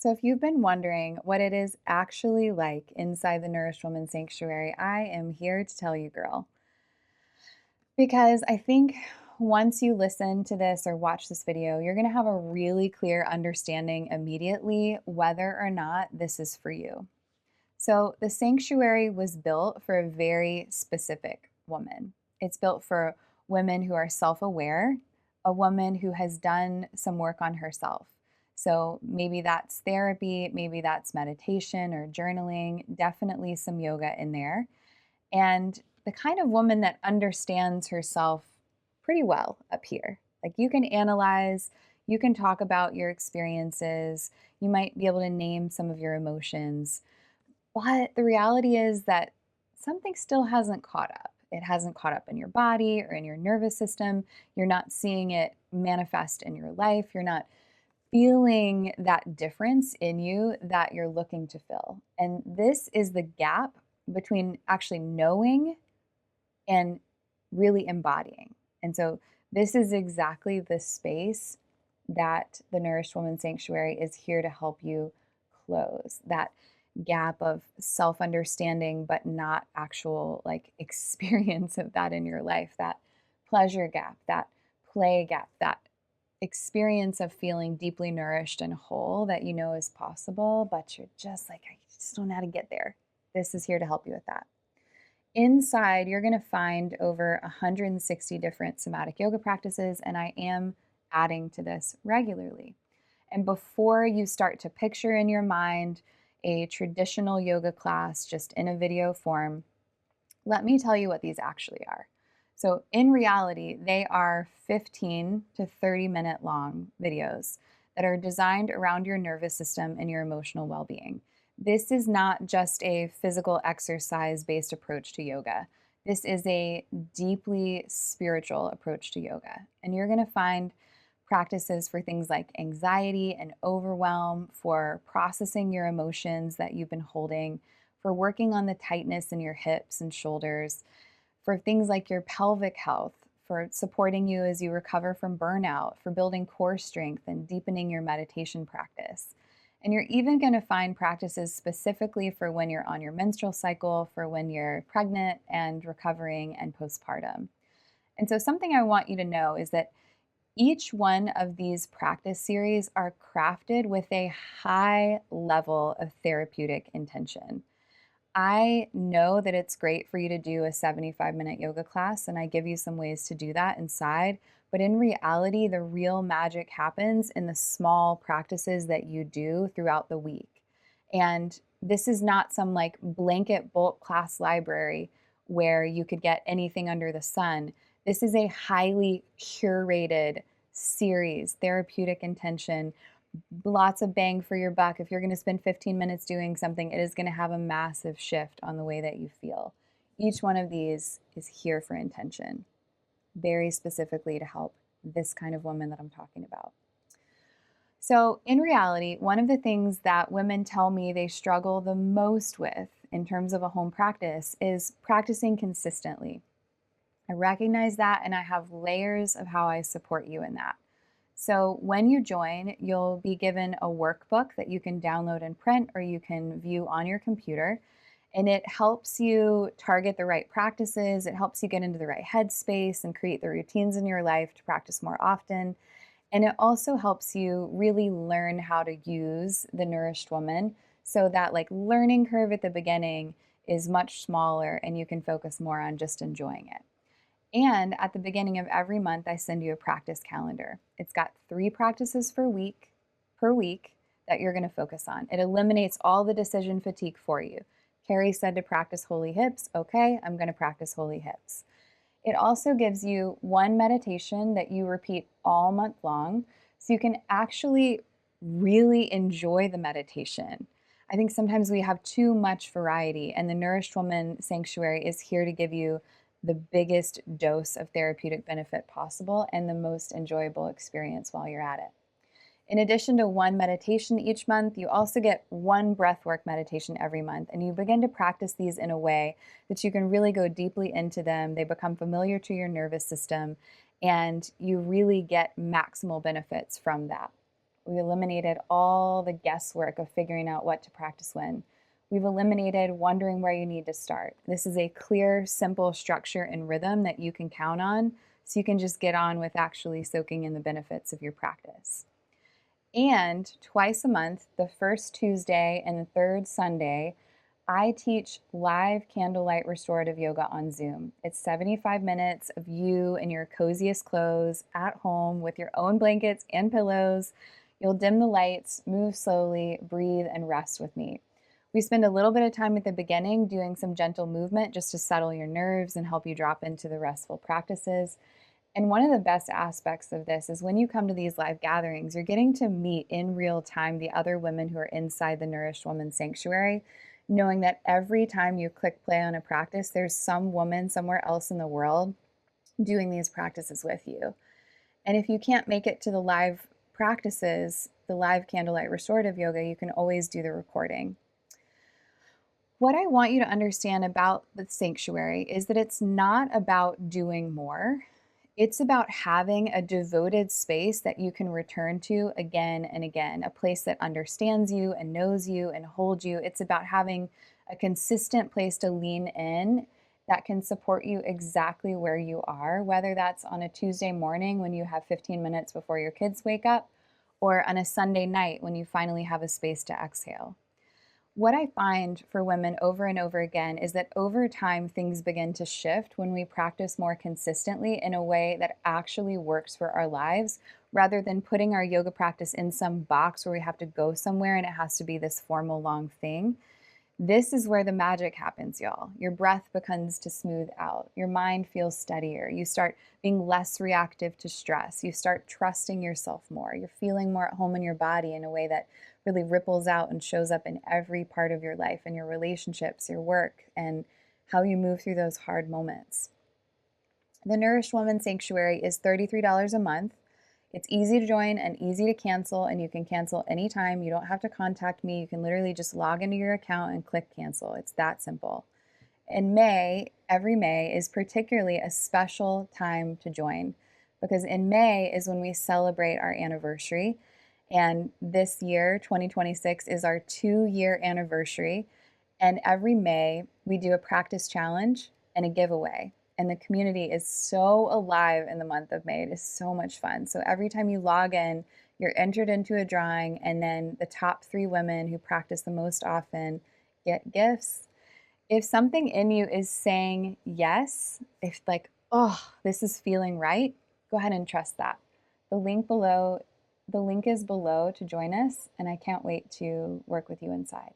So, if you've been wondering what it is actually like inside the Nourished Woman Sanctuary, I am here to tell you, girl. Because I think once you listen to this or watch this video, you're going to have a really clear understanding immediately whether or not this is for you. So, the sanctuary was built for a very specific woman. It's built for women who are self aware, a woman who has done some work on herself. So, maybe that's therapy, maybe that's meditation or journaling, definitely some yoga in there. And the kind of woman that understands herself pretty well up here. Like you can analyze, you can talk about your experiences, you might be able to name some of your emotions, but the reality is that something still hasn't caught up. It hasn't caught up in your body or in your nervous system. You're not seeing it manifest in your life. You're not feeling that difference in you that you're looking to fill. And this is the gap between actually knowing and really embodying. And so, this is exactly the space that the Nourished Woman Sanctuary is here to help you close that gap of self understanding, but not actual like experience of that in your life, that pleasure gap, that play gap, that experience of feeling deeply nourished and whole that you know is possible, but you're just like, I just don't know how to get there. This is here to help you with that. Inside, you're going to find over 160 different somatic yoga practices, and I am adding to this regularly. And before you start to picture in your mind a traditional yoga class just in a video form, let me tell you what these actually are. So, in reality, they are 15 to 30-minute long videos that are designed around your nervous system and your emotional well being. This is not just a physical exercise based approach to yoga. This is a deeply spiritual approach to yoga. And you're going to find practices for things like anxiety and overwhelm, for processing your emotions that you've been holding, for working on the tightness in your hips and shoulders, for things like your pelvic health, for supporting you as you recover from burnout, for building core strength and deepening your meditation practice. And you're even going to find practices specifically for when you're on your menstrual cycle, for when you're pregnant and recovering and postpartum. And so, something I want you to know is that each one of these practice series are crafted with a high level of therapeutic intention. I know that it's great for you to do a 75-minute yoga class, and I give you some ways to do that inside. But in reality, the real magic happens in the small practices that you do throughout the week. And this is not some like blanket bulk class library where you could get anything under the sun. This is a highly curated series, therapeutic intention, lots of bang for your buck. If you're going to spend 15 minutes doing something, it is going to have a massive shift on the way that you feel. Each one of these is here for intention, very specifically to help this kind of woman that I'm talking about. So, in reality, one of the things that women tell me they struggle the most with in terms of a home practice is practicing consistently. I recognize that, and I have layers of how I support you in that. So when you join, you'll be given a workbook that you can download and print or you can view on your computer. And it helps you target the right practices. It helps you get into the right headspace and create the routines in your life to practice more often. And it also helps you really learn how to use the Nourished Woman so that like learning curve at the beginning is much smaller and you can focus more on just enjoying it. And at the beginning of every month, I send you a practice calendar. It's got 3 practices per week that you're going to focus on. It eliminates all the decision fatigue for you. Keri said to practice holy hips. Okay, I'm going to practice holy hips. It also gives you one meditation that you repeat all month long so you can actually really enjoy the meditation. I think sometimes we have too much variety, and the Nourished Woman Sanctuary is here to give you the biggest dose of therapeutic benefit possible and the most enjoyable experience while you're at it. In addition to one meditation each month, you also get one breathwork meditation every month, and you begin to practice these in a way that you can really go deeply into them. They become familiar to your nervous system, and you really get maximal benefits from that. We eliminated all the guesswork of figuring out what to practice when. We've eliminated wondering where you need to start. This is a clear, simple structure and rhythm that you can count on, so you can just get on with actually soaking in the benefits of your practice. And twice a month, the first Tuesday and the third Sunday, I teach live candlelight restorative yoga on Zoom. It's 75 minutes of you in your coziest clothes at home with your own blankets and pillows. You'll dim the lights, move slowly, breathe, and rest with me. We spend a little bit of time at the beginning doing some gentle movement just to settle your nerves and help you drop into the restful practices. And one of the best aspects of this is when you come to these live gatherings, you're getting to meet in real time the other women who are inside the Nourished Woman Sanctuary, knowing that every time you click play on a practice, there's some woman somewhere else in the world doing these practices with you. And if you can't make it to the live practices, the live candlelight restorative yoga, you can always do the recording. What I want you to understand about the sanctuary is that it's not about doing more. It's about having a devoted space that you can return to again and again, a place that understands you and knows you and holds you. It's about having a consistent place to lean in that can support you exactly where you are, whether that's on a Tuesday morning when you have 15 minutes before your kids wake up, or on a Sunday night when you finally have a space to exhale. What I find for women over and over again is that over time, things begin to shift when we practice more consistently in a way that actually works for our lives, rather than putting our yoga practice in some box where we have to go somewhere and it has to be this formal long thing. This is where the magic happens, y'all. Your breath begins to smooth out. Your mind feels steadier. You start being less reactive to stress. You start trusting yourself more. You're feeling more at home in your body in a way that really ripples out and shows up in every part of your life, in your relationships, your work, and how you move through those hard moments. The Nourished Woman Sanctuary is $33 a month. It's easy to join and easy to cancel, and you can cancel anytime. You don't have to contact me. You can literally just log into your account and click cancel. It's that simple. In May, every May is particularly a special time to join, because in May is when we celebrate our anniversary. And this year, 2026, is our 2-year anniversary. And every May, we do a practice challenge and a giveaway. And the community is so alive in the month of May. It is so much fun. So every time you log in, you're entered into a drawing, and then the top 3 women who practice the most often get gifts. If something in you is saying yes, if like, oh, this is feeling right, go ahead and trust that. The link below, the link is below to join us, and I can't wait to work with you inside.